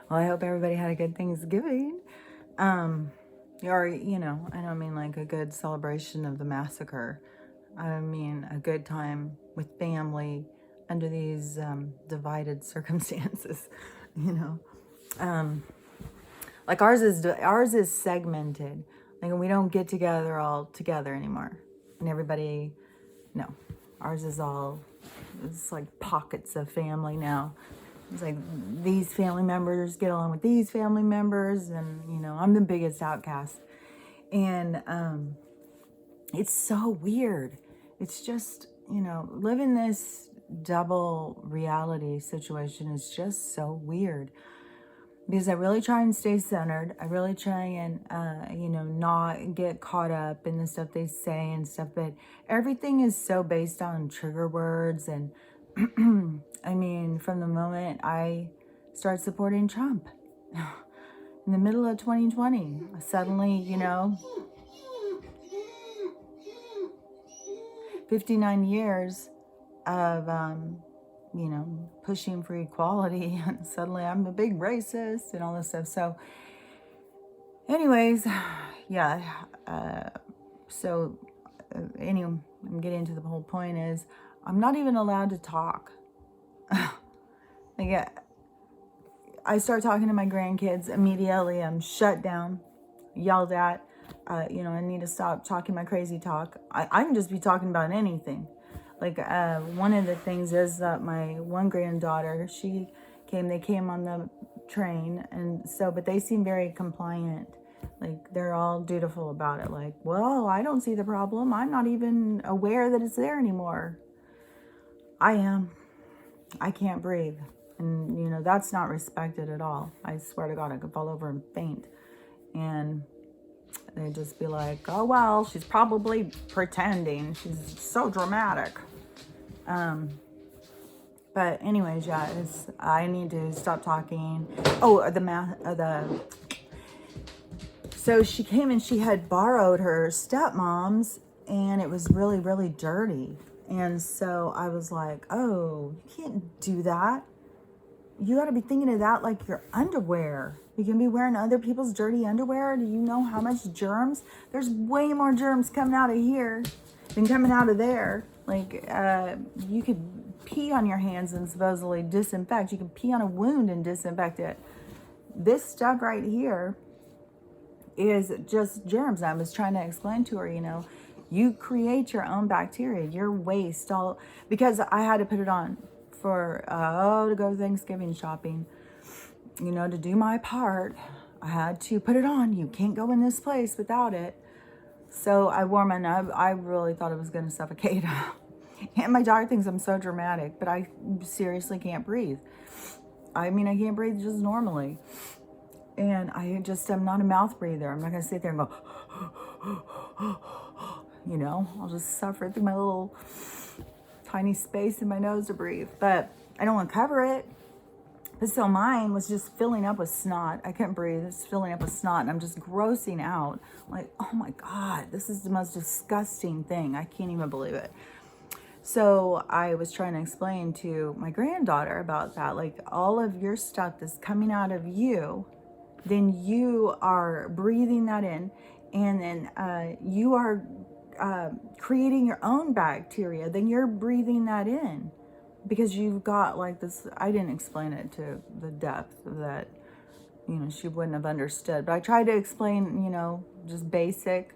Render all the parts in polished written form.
Well, I hope everybody had a good Thanksgiving. Or, I don't mean like a good celebration of the massacre. I mean a good time with family under these divided circumstances, you know. Like ours is segmented. Like we don't get together all together anymore. And everybody, no. Ours is all, it's like pockets of family now. It's like these family members get along with these family members, and I'm the biggest outcast. And it's so weird. It's just, living this double reality situation is just so weird. Because I really try and stay centered. I really try and, not get caught up in the stuff they say and stuff. But everything is so based on trigger words. And I mean, from the moment I start supporting Trump in the middle of 2020, suddenly, 59 years of, pushing for equality, and suddenly I'm a big racist and all this stuff. So anyways, yeah. Anyway, I'm getting to the whole point is I'm not even allowed to talk. Like, I start talking to my grandkids immediately. I'm shut down, yelled at. I need to stop talking my crazy talk. I can just be talking about anything. Like, one of the things is that my one granddaughter, they came on the train, and so, but they seem very compliant. Like, they're all dutiful about it. Like, well, I don't see the problem. I'm not even aware that it's there anymore. I am. I can't breathe. And, that's not respected at all. I swear to God, I could fall over and faint. And they'd just be like, oh, well, she's probably pretending. She's so dramatic. But anyways, yeah, I need to stop talking. Oh, so she came and she had borrowed her stepmom's, and it was really, really dirty. And so I was like, oh, you can't do that. You got to be thinking of that like your underwear. You can be wearing other people's dirty underwear. Do you know how much germs? There's way more germs coming out of here than coming out of there. Like, you could pee on your hands and supposedly disinfect. You can pee on a wound and disinfect it. This stuff right here is just germs. I was trying to explain to her, you create your own bacteria, your waste, all, because I had to put it on for, to go Thanksgiving shopping, to do my part. I had to put it on. You can't go in this place without it. So I wore mine. I really thought it was going to suffocate. And my daughter thinks I'm so dramatic, but I seriously can't breathe. I mean, I can't breathe just normally. And I'm not a mouth breather. I'm not going to sit there and go, I'll just suffer through my little tiny space in my nose to breathe. But I don't want to cover it. But so mine was just filling up with snot. I couldn't breathe. It's filling up with snot, and I'm just grossing out. Like, oh my God, this is the most disgusting thing. I can't even believe it. So I was trying to explain to my granddaughter about that. Like, all of your stuff that's coming out of you, then you are breathing that in, and then you are creating your own bacteria. Then you're breathing that in. Because you've got like this, I didn't explain it to the depth that, she wouldn't have understood. But I tried to explain, just basic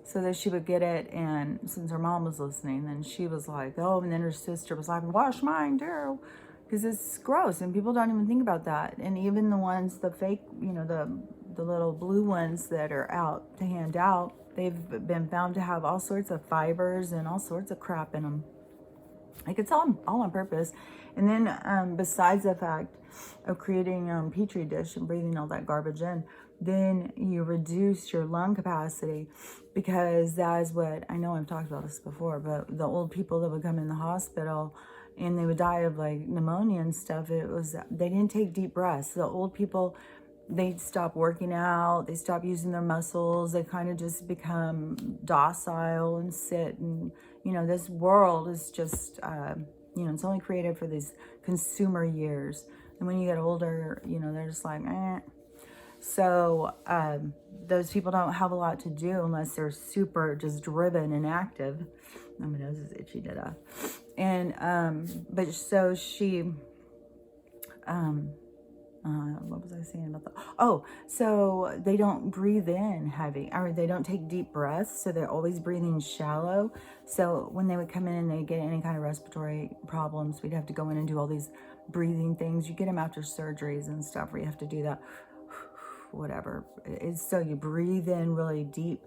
so that she would get it. And since her mom was listening, then she was like, oh, and then her sister was like, wash mine too. Because it's gross and people don't even think about that. And even the ones, the fake, the little blue ones that are out to hand out, they've been found to have all sorts of fibers and all sorts of crap in them. Like, it's all on purpose. And then besides the fact of creating a petri dish and breathing all that garbage in, then you reduce your lung capacity, because that is what, I know I've talked about this before, but the old people that would come in the hospital and they would die of like pneumonia and stuff, they didn't take deep breaths. The old people, they'd stop working out, they stop using their muscles, they kind of just become docile and sit. And this world is just, it's only created for these consumer years. And when you get older, they're just like, eh. So those people don't have a lot to do unless they're super just driven and active. Oh, my nose is itchy to death. And but so she what was I saying about that? Oh, so they don't breathe in heavy, or they don't take deep breaths, so they're always breathing shallow. So when they would come in and they get any kind of respiratory problems, we'd have to go in and do all these breathing things. You get them after surgeries and stuff where you have to do that, whatever. It's so you breathe in really deep,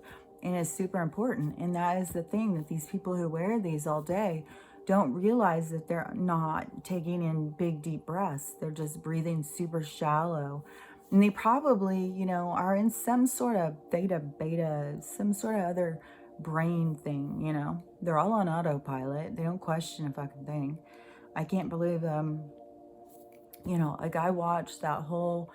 and it's super important. And that is the thing, that these people who wear these all day don't realize that they're not taking in big, deep breaths. They're just breathing super shallow. And they probably, are in some sort of theta, beta, some sort of other brain thing, They're all on autopilot. They don't question a fucking thing. I can't believe, like I watched that whole,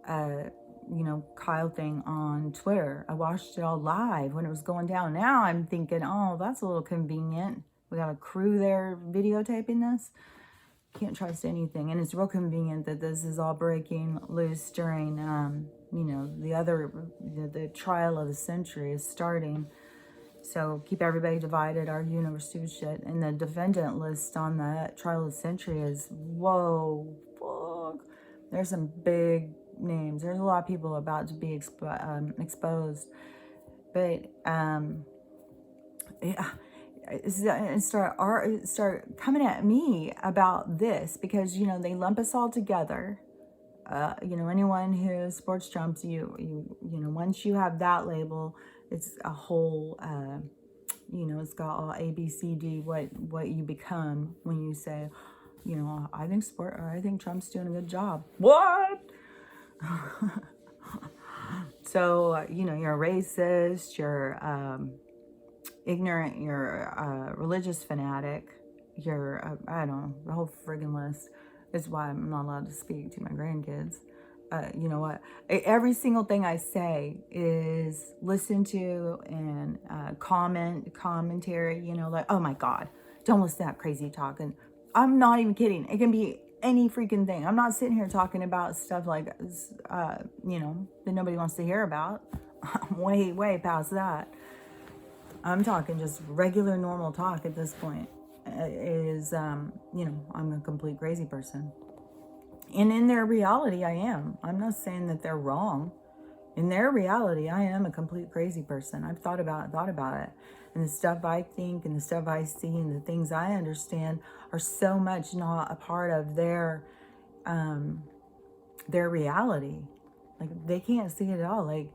Kyle thing on Twitter. I watched it all live when it was going down. Now I'm thinking, oh, that's a little convenient. We got a crew there videotaping this. Can't trust anything. And it's real convenient that this is all breaking loose during, the trial of the century is starting. So keep everybody divided, argue over stupid shit. And the defendant list on that trial of the century is, whoa, fuck. There's some big names. There's a lot of people about to be exposed. But, yeah. Start coming at me about this because they lump us all together. Anyone who sports Trumps, once you have that label, it's a whole it's got all A, B, C, D, what you become when you say, I think Trump's doing a good job. What? So you're a racist, you're ignorant, you're a religious fanatic, you're I don't know, the whole friggin' list. Is why I'm not allowed to speak to my grandkids. You know what, every single thing I say is listened to and commentary, like, oh my god, don't listen to that crazy talk. And I'm not even kidding, it can be any freaking thing. I'm not sitting here talking about stuff like that nobody wants to hear about. I'm way past that. I'm talking just regular, normal talk at this point. I'm a complete crazy person. And in their reality, I am. I'm not saying that they're wrong. In their reality, I am a complete crazy person. I've thought about it. And the stuff I think and the stuff I see and the things I understand are so much not a part of their reality. Like, they can't see it at all. Like,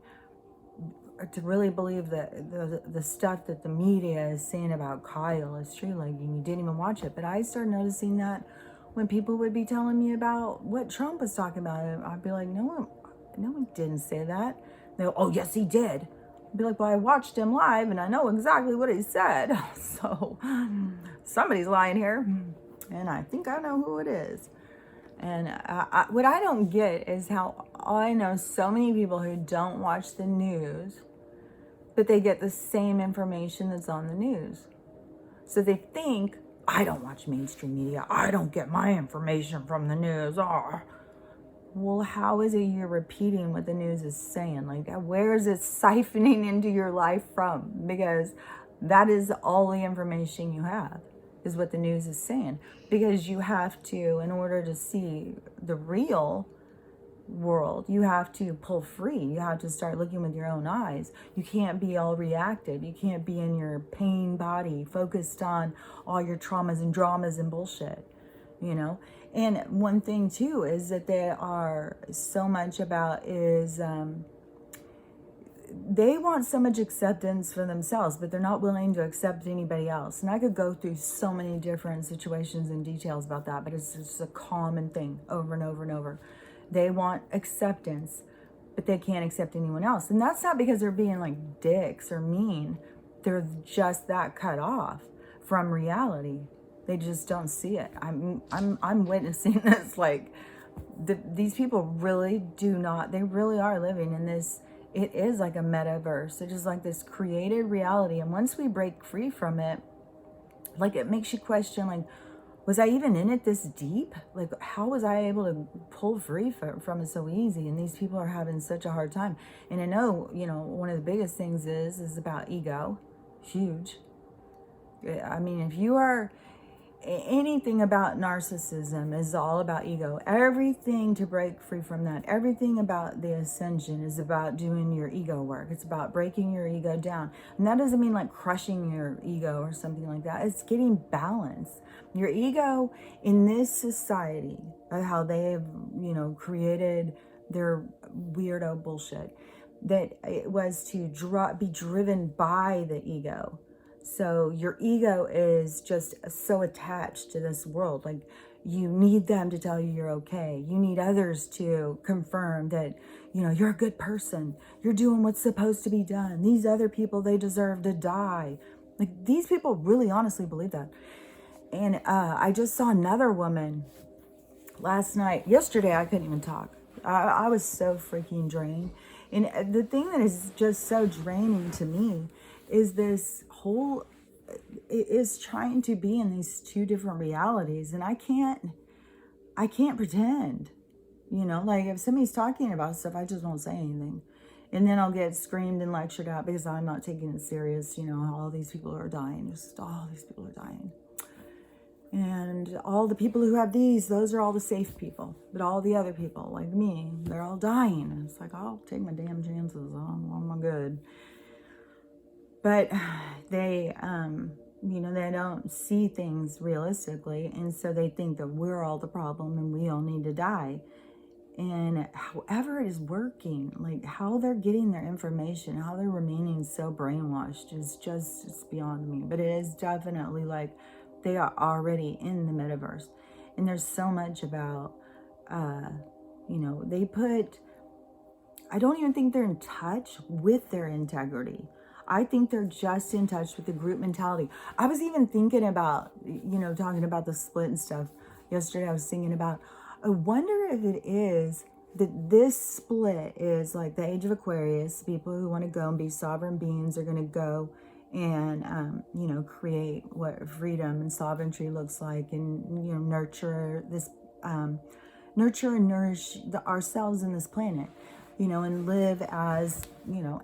to really believe that the stuff that the media is saying about Kyle is true. Like, you didn't even watch it. But I started noticing that when people would be telling me about what Trump was talking about, I'd be like, no one didn't say that. They go, oh, yes, he did. I'd be like, well, I watched him live and I know exactly what he said. So somebody's lying here. And I think I know who it is. And what I don't get is how I know so many people who don't watch the news, but they get the same information that's on the news. So they think, I don't watch mainstream media. I don't get my information from the news. Oh. Well, how is it you're repeating what the news is saying? Like, where is it siphoning into your life from? Because that is all the information you have, is what the news is saying. Because you have to, in order to see the real world, you have to pull free. You have to start looking with your own eyes. You can't be all reactive. You can't be in your pain body focused on all your traumas and dramas and bullshit, And one thing too is that they are so much about is they want so much acceptance for themselves, but they're not willing to accept anybody else. And I could go through so many different situations and details about that, but it's just a common thing over and over and over. They want acceptance, but they can't accept anyone else. And that's not because they're being like dicks or mean. They're just that cut off from reality. They just don't see it. I'm witnessing this. Like, these people really they really are living in this. It is like a metaverse. It is like this created reality. And once we break free from it, like, it makes you question, like, was I even in it this deep? Like, how was I able to pull free from it so easy? And these people are having such a hard time. And I know, one of the biggest things is about ego. Huge. I mean, if you are anything about narcissism is all about ego. Everything to break free from that. Everything about the ascension is about doing your ego work. It's about breaking your ego down. And that doesn't mean like crushing your ego or something like that. It's getting balance. Your ego in this society of how they have, created their weirdo bullshit, that it was to be driven by the ego. So your ego is just so attached to this world. Like, you need them to tell you you're okay. You need others to confirm that, you're a good person. You're doing what's supposed to be done. These other people, they deserve to die. Like, these people really honestly believe that. And I just saw another woman yesterday I couldn't even talk. I was so freaking drained. And the thing that is just so draining to me is this whole, is trying to be in these two different realities. And I can't pretend, like if somebody's talking about stuff, I just won't say anything. And then I'll get screamed and lectured at because I'm not taking it serious. All these people are dying. Just all these people are dying. And all the people who have those are all the safe people. But all the other people, like me, they're all dying. And it's like, I'll take my damn chances. I'm good. But they, they don't see things realistically. And so they think that we're all the problem and we all need to die. And however it is working, like how they're getting their information, how they're remaining so brainwashed it's beyond me. But it is definitely like they are already in the metaverse. And there's so much about, I don't even think they're in touch with their integrity. I think they're just in touch with the group mentality. I was even thinking about, talking about the split and stuff. Yesterday I was thinking about, I wonder if it is that this split is like the age of Aquarius. People who want to go and be sovereign beings are going to go and, create what freedom and sovereignty looks like, and, nurture this, nurture and nourish ourselves in this planet, and live as,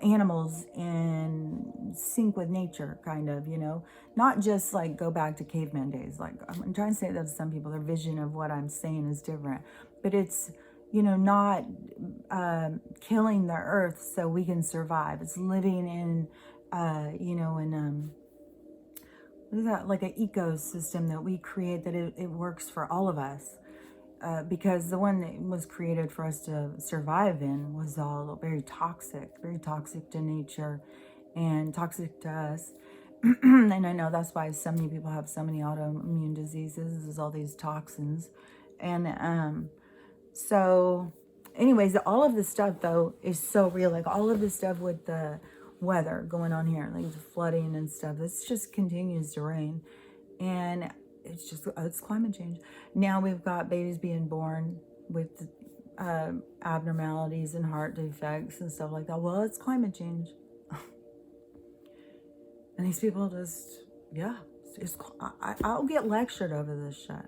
animals in sync with nature, kind of, not just like go back to caveman days. Like, I'm trying to say that to some people, their vision of what I'm saying is different, but it's, not killing the earth so we can survive. It's living in, what is that, like an ecosystem that we create, that it works for all of us. Because the one that was created for us to survive in was all very toxic to nature and toxic to us. And I know that's why so many people have so many autoimmune diseases, is all these toxins. And so anyways, all of this stuff though is so real. Like all of this stuff with the weather going on here, like the flooding and stuff, this just continues to rain. And it's climate change. Now we've got babies being born with abnormalities and heart defects and stuff like that. Well, it's climate change. And these people just, I'll get lectured over this shit.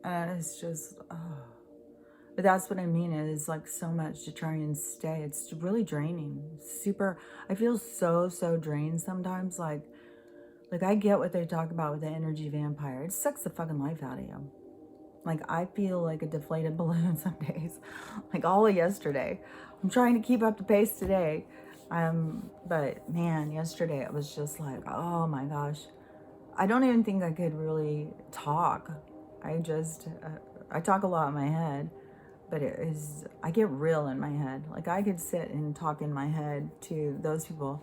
And it's just, But that's what I mean. It is like so much to try and stay. It's really draining. I feel so drained sometimes. Like I get what they talk about with the energy vampire. It sucks the fucking life out of you. Like, I feel like a deflated balloon some days. Like all of yesterday. I'm trying to keep up the pace today. But man, yesterday it was just like, oh my gosh. I don't even think I could really talk. I talk a lot in my head. But I get real in my head. Like I could sit and talk in my head to those people.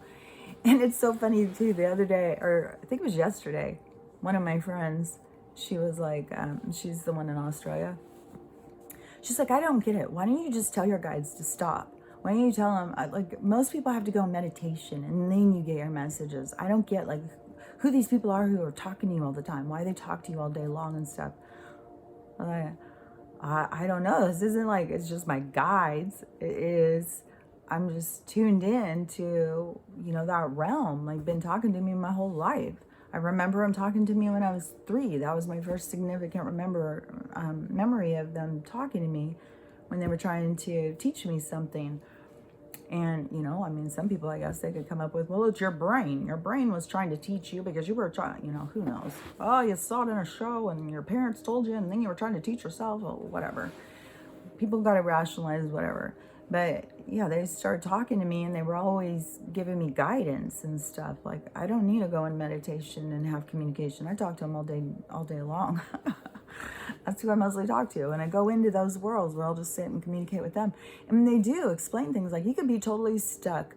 And it's so funny too, the other day, or I think it was yesterday, one of my friends, she was like, she's the one in Australia. She's like, I don't get it. Why don't you just tell your guides to stop? Why don't you tell them, like most people have to go in meditation and then you get your messages. I don't get like who these people are who are talking to you all the time, why they talk to you all day long and stuff. I don't know. This isn't like, it's just my guides. It is, I'm just tuned in to, that realm. Like, been talking to me my whole life. I remember them talking to me when I was 3. That was my first significant memory of them talking to me when they were trying to teach me something. And, you know, I mean, some people, I guess they could come up with, well, it's your brain. Your brain was trying to teach you because you were trying, you know, who knows? Oh, you saw it in a show and your parents told you and then you were trying to teach yourself or whatever. People got to rationalize whatever. But yeah, they started talking to me and they were always giving me guidance and stuff. Like, I don't need to go in meditation and have communication. I talk to them all day long. That's who I mostly talk to. And I go into those worlds where I'll just sit and communicate with them. And they do explain things like you could be totally stuck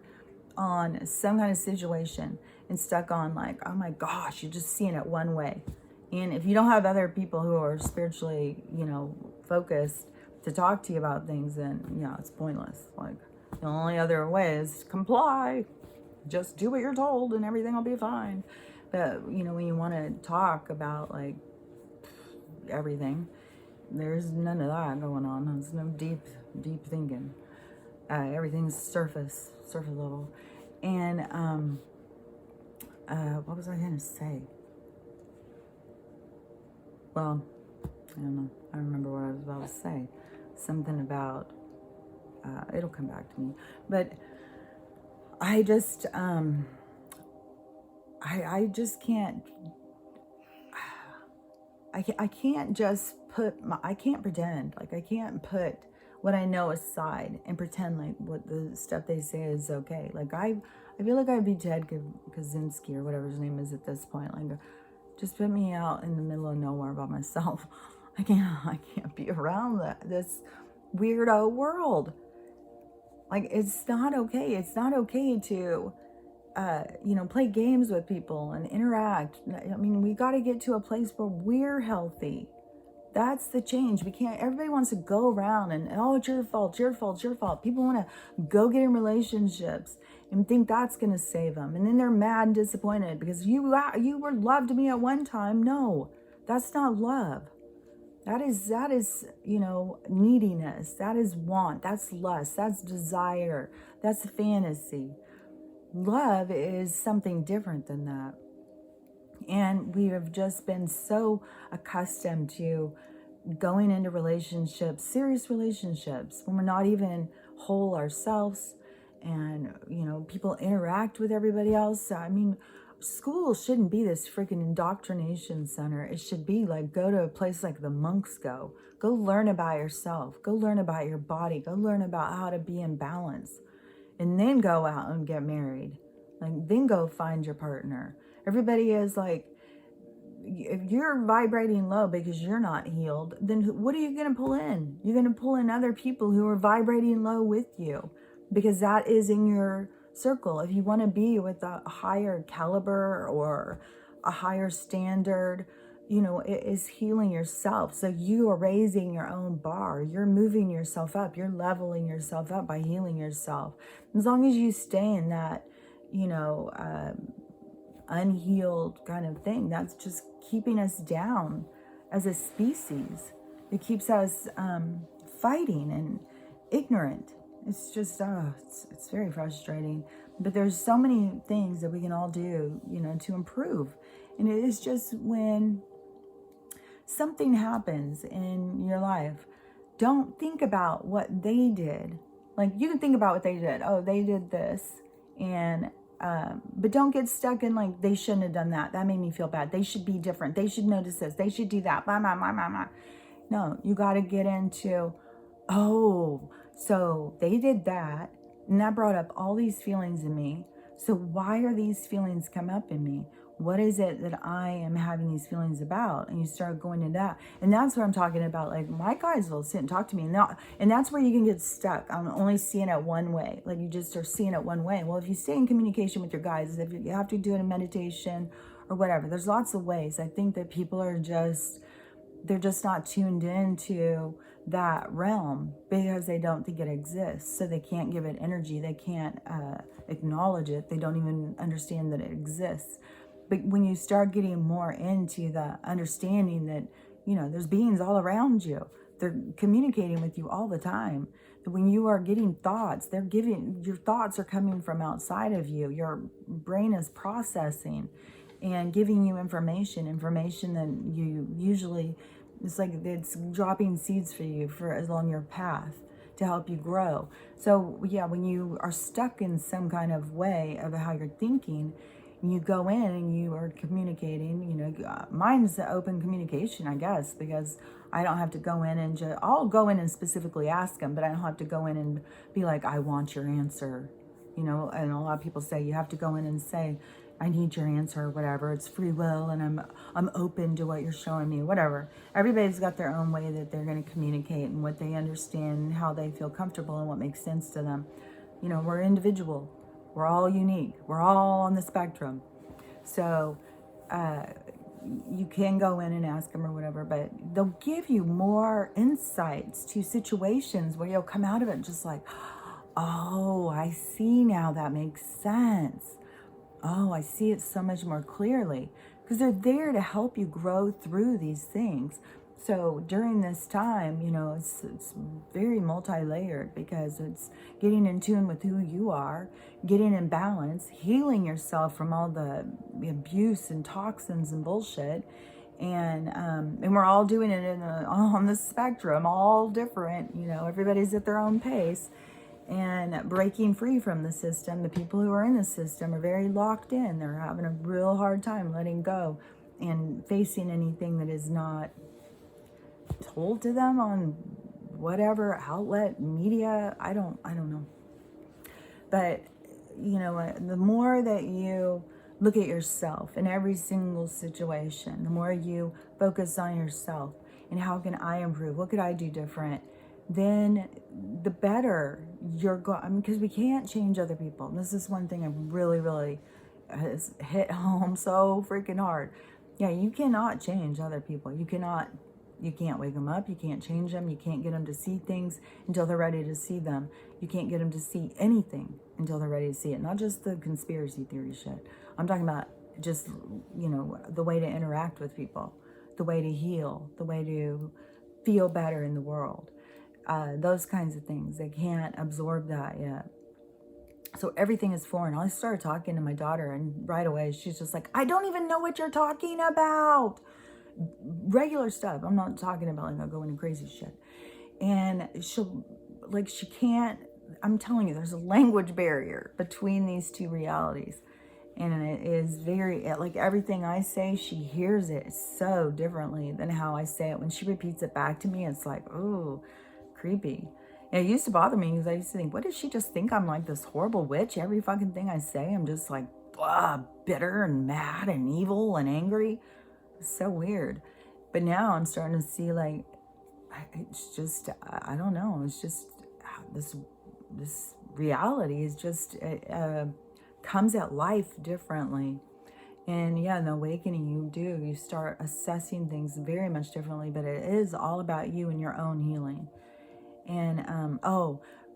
on some kind of situation and stuck on like, oh my gosh, you're just seeing it one way. And if you don't have other people who are spiritually, you know, focused to talk to you about things, then yeah, it's pointless. Like, the only other way is comply. Just do what you're told and everything will be fine. But, you know, when you want to talk about like everything, there's none of that going on. There's no deep thinking. Everything's surface level. And what was I gonna say? Well, I don't know. I don't remember what I was about to say. Something about it'll come back to me. But I just I just can't. I can't just I can't pretend. Like, I can't put what I know aside and pretend like what the stuff they say is okay. Like, I feel like I'd be Ted Kaczynski or whatever his name is at this point. Like, just put me out in the middle of nowhere by myself. I can't be around this weirdo world. Like, it's not okay. It's not okay to you know, play games with people and interact. I mean, we got to get to a place where we're healthy. That's the change. We can't, everybody wants to go around and, oh, it's your fault, your fault, your fault. People want to go get in relationships and think that's going to save them. And then they're mad and disappointed because you were loved me at one time. No, that's not love. That is, you know, neediness. That is want. That's lust. That's desire. That's fantasy. Love is something different than that. And we have just been so accustomed to going into relationships, serious relationships, when we're not even whole ourselves. And, you know, people interact with everybody else. I mean, school shouldn't be this freaking indoctrination center. It should be like, go to a place like the monks go. Go learn about yourself. Go learn about your body. Go learn about how to be in balance. And then go out and get married. Like, then go find your partner. Everybody is like, if you're vibrating low because you're not healed, then what are you going to pull in? You're going to pull in other people who are vibrating low with you, because that is in your circle. If you want to be with a higher caliber or a higher standard, you know, it is healing yourself. So you are raising your own bar. You're moving yourself up. You're leveling yourself up by healing yourself. As long as you stay in that, you know, unhealed kind of thing, that's just keeping us down as a species. It keeps us fighting and ignorant. It's just, it's very frustrating. But there's so many things that we can all do, you know, to improve. And it is just when something happens in your life, don't think about what they did. Like, you can think about what they did. Oh, they did this. And, but don't get stuck in like, they shouldn't have done that. That made me feel bad. They should be different. They should notice this. They should do that. Blah, blah, blah, blah, blah. No, you got to get into, oh, so they did that. And that brought up all these feelings in me. So why are these feelings come up in me? What is it that I am having these feelings about? And you start going into that. And that's what I'm talking about. Like, my guys will sit and talk to me. And that's where you can get stuck. I'm only seeing it one way. Like, you just are seeing it one way. Well, if you stay in communication with your guys, if you have to do it in meditation or whatever, there's lots of ways. I think that people are they're just not tuned into that realm because they don't think it exists. So they can't give it energy. They can't acknowledge it. They don't even understand that it exists. But when you start getting more into the understanding that, you know, there's beings all around you, they're communicating with you all the time. That when you are getting thoughts, your thoughts are coming from outside of you. Your brain is processing. and giving you information that you usually, it's like it's dropping seeds for you for along your path to help you grow. So yeah, when you are stuck in some kind of way of how you're thinking, and you go in and you are communicating, mine's the open communication, I guess, because I don't have to go in and I'll go in and specifically ask them, but I don't have to go in and be like, I want your answer, and a lot of people say you have to go in and say, I need your answer or whatever. It's free will, and I'm open to what you're showing me, whatever. Everybody's got their own way that they're going to communicate and what they understand and how they feel comfortable and what makes sense to them. We're individual. We're all unique. We're all on the spectrum. So you can go in and ask them or whatever, but they'll give you more insights to situations where you'll come out of it just like, oh, I see now, that makes sense. Oh, I see it so much more clearly, because they're there to help you grow through these things. So during this time, it's very multi-layered, because it's getting in tune with who you are, getting in balance, healing yourself from all the abuse and toxins and bullshit. And we're all doing it on the spectrum, all different, everybody's at their own pace. And breaking free from the system, the people who are in the system are very locked in. They're having a real hard time letting go and facing anything that is not told to them on whatever outlet, media, I don't know. But the more that you look at yourself in every single situation, the more you focus on yourself and how can I improve, what could I do different, then the better you're going. Because we can't change other people. And this is one thing I really has hit home so freaking hard. Yeah, you cannot change other people. You can't wake them up. You can't change them. You can't get them to see things until they're ready to see them. You can't get them to see anything until they're ready to see it. Not just the conspiracy theory shit. I'm talking about just, the way to interact with people, the way to heal, the way to feel better in the world. Those kinds of things. They can't absorb that yet. So everything is foreign. I started talking to my daughter, and right away she's just like, I don't even know what you're talking about. Regular stuff. I'm not talking about like I'll go into crazy shit. And she can't, I'm telling you, there's a language barrier between these two realities. And it is very, like everything I say, she hears it so differently than how I say it. When she repeats it back to me, it's like, oh, creepy. And it used to bother me because I used to think, what does she just think? I'm like this horrible witch. Every fucking thing I say, I'm just like, blah, bitter and mad and evil and angry. It's so weird. But now I'm starting to see like, it's just, I don't know. It's just this reality is just, comes at life differently. And yeah, in the awakening you start assessing things very much differently, but it is all about you and your own healing. And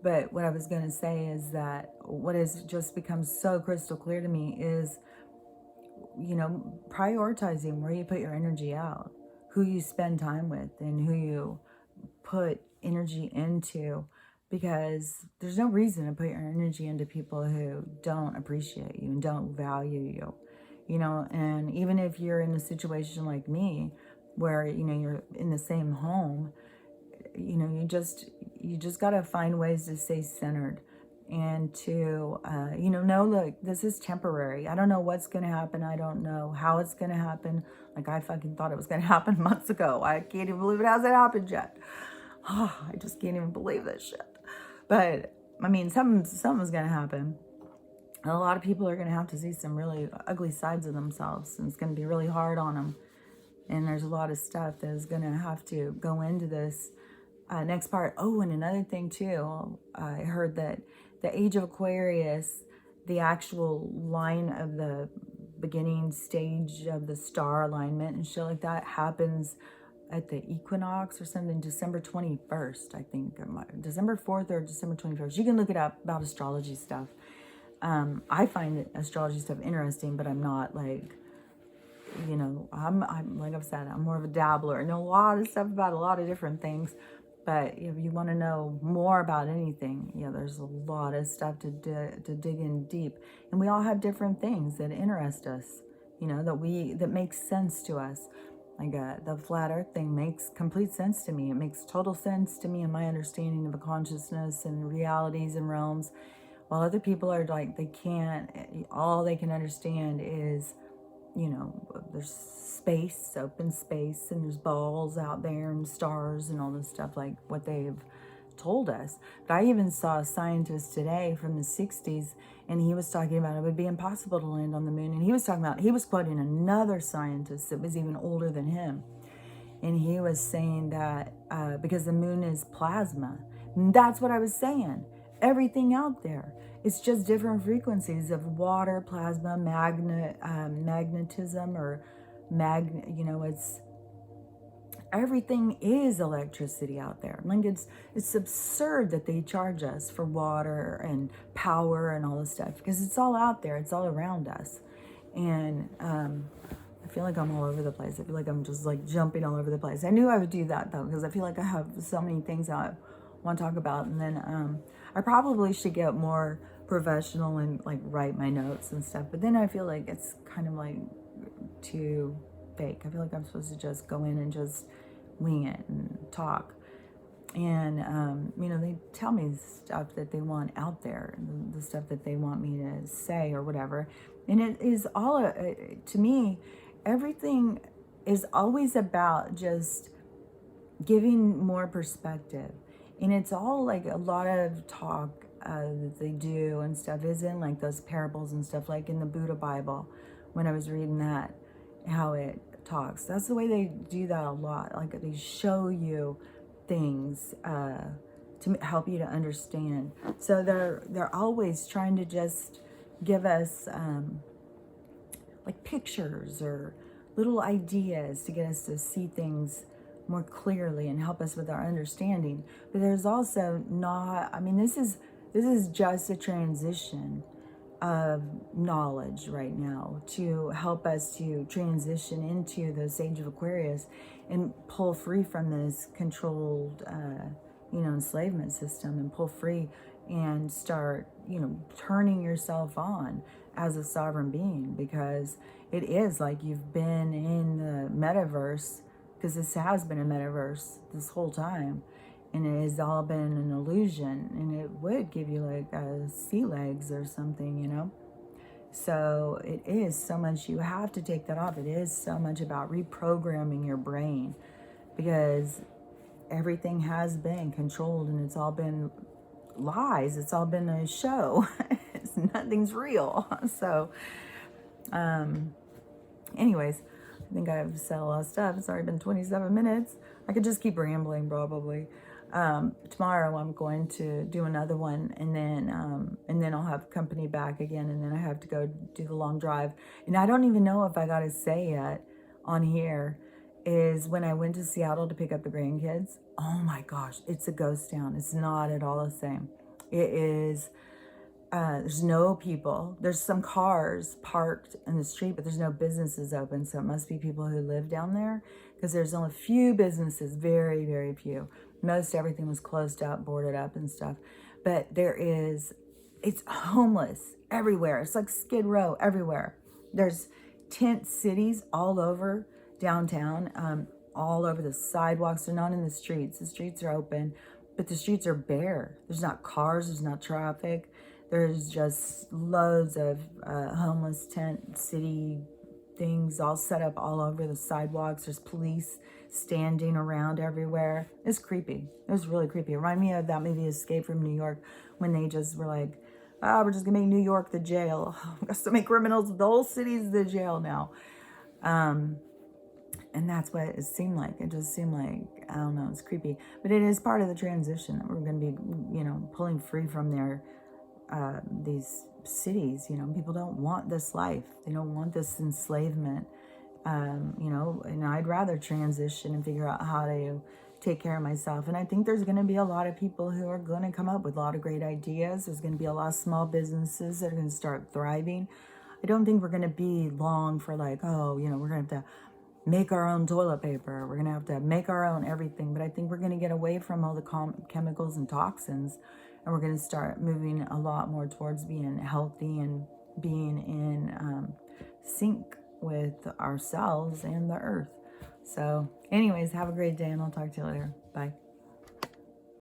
but what I was going to say is that what has just become so crystal clear to me is, prioritizing where you put your energy out, who you spend time with, and who you put energy into. Because there's no reason to put your energy into people who don't appreciate you and don't value you, and even if you're in a situation like me where, you're in the same home, you just got to find ways to stay centered and to, know, look, this is temporary. I don't know what's going to happen. I don't know how it's going to happen. Like I fucking thought it was going to happen months ago. I can't even believe it hasn't happened yet. Oh, I just can't even believe this shit. But I mean, something's going to happen. And a lot of people are going to have to see some really ugly sides of themselves, and it's going to be really hard on them. And there's a lot of stuff that is going to have to go into this next part. Oh, and another thing too, I heard that the age of Aquarius, the actual line of the beginning stage of the star alignment and shit like that happens at the equinox or something, December 21st, I think, December 4th or December 21st. You can look it up about astrology stuff. I find astrology stuff interesting, but I'm not like, I'm like I've said, I'm more of a dabbler. I know a lot of stuff about a lot of different things, but if you want to know more about anything, there's a lot of stuff to dig in deep, and we all have different things that interest us. you know, that makes sense to us. Like the flat earth thing makes complete sense to me. It makes total sense to me in my understanding of a consciousness and realities and realms. While other people are like, they can't, all they can understand is, you know, there's space, open space, and there's balls out there and stars and all this stuff, like what they've told us. But I even saw a scientist today from the 60s, and he was talking about it would be impossible to land on the moon. And he was talking about, he was quoting another scientist that was even older than him. And he was saying that because the moon is plasma. And that's what I was saying. Everything out there, it's just different frequencies of water, plasma, magnetism, or you know, it's everything is electricity out there. Like it's absurd that they charge us for water and power and all this stuff, because it's all out there, it's all around us. And I feel like I'm all over the place. I feel like I'm just like jumping all over the place. I knew I would do that though, because I feel like I have so many things I want to talk about. And then I probably should get more professional and like write my notes and stuff. But then I feel like it's kind of like too fake. I feel like I'm supposed to just go in and just wing it and talk. And, you know, they tell me stuff that they want out there, the stuff that they want me to say or whatever. And it is all, to me, everything is always about just giving more perspective. And it's all like a lot of talk that they do and stuff is in like those parables and stuff, like in the Buddha Bible, when I was reading that, how it talks. That's the way they do that a lot. Like they show you things to help you to understand. So they're always trying to just give us like pictures or little ideas to get us to see things more clearly and help us with our understanding. But there's also not, I mean, this is just a transition of knowledge right now to help us to transition into the Sage of Aquarius and pull free from this controlled, you know, enslavement system, and pull free and start, you know, turning yourself on as a sovereign being, because it is like you've been in the metaverse, because this has been a metaverse this whole time, and it has all been an illusion, and it would give you like sea legs or something, you know. So it is so much, you have to take that off. It is so much about reprogramming your brain, because everything has been controlled and it's all been lies. It's all been a show. Nothing's real. So anyways, I think I've said a lot of stuff. It's already been 27 minutes. I could just keep rambling probably. Tomorrow I'm going to do another one, and then I'll have company back again, and then I have to go do the long drive. And I don't even know if I got to say yet on here is when I went to Seattle to pick up the grandkids. Oh my gosh, it's a ghost town. It's not at all the same. It is. There's no people. There's some cars parked in the street, but there's no businesses open. So it must be people who live down there, because there's only a few businesses, very, very few. Most everything was closed up, boarded up and stuff. But it's homeless everywhere. It's like Skid Row everywhere. There's tent cities all over downtown, all over the sidewalks. They're not in the streets. The streets are open, but the streets are bare. There's not cars. There's not traffic. There's just loads of homeless tent city things all set up all over the sidewalks. There's police standing around everywhere. It's creepy. It was really creepy. It reminded me of that movie Escape from New York, when they just were like, we're just gonna make New York the jail. We got so many criminals. The whole city's the jail now. And that's what it seemed like. It just seemed like, I don't know, it's creepy. But it is part of the transition that we're going to be, you know, pulling free from these cities. You know, people don't want this life. They don't want this enslavement. You know, and I'd rather transition and figure out how to take care of myself. And I think there's going to be a lot of people who are going to come up with a lot of great ideas. There's going to be a lot of small businesses that are going to start thriving. I don't think we're going to be long for like, oh, you know, we're going to have to make our own toilet paper. We're going to have to make our own everything. But I think we're going to get away from all the chemicals and toxins, and we're going to start moving a lot more towards being healthy and being in sync with ourselves and the earth. So anyways, have a great day and I'll talk to you later. Bye.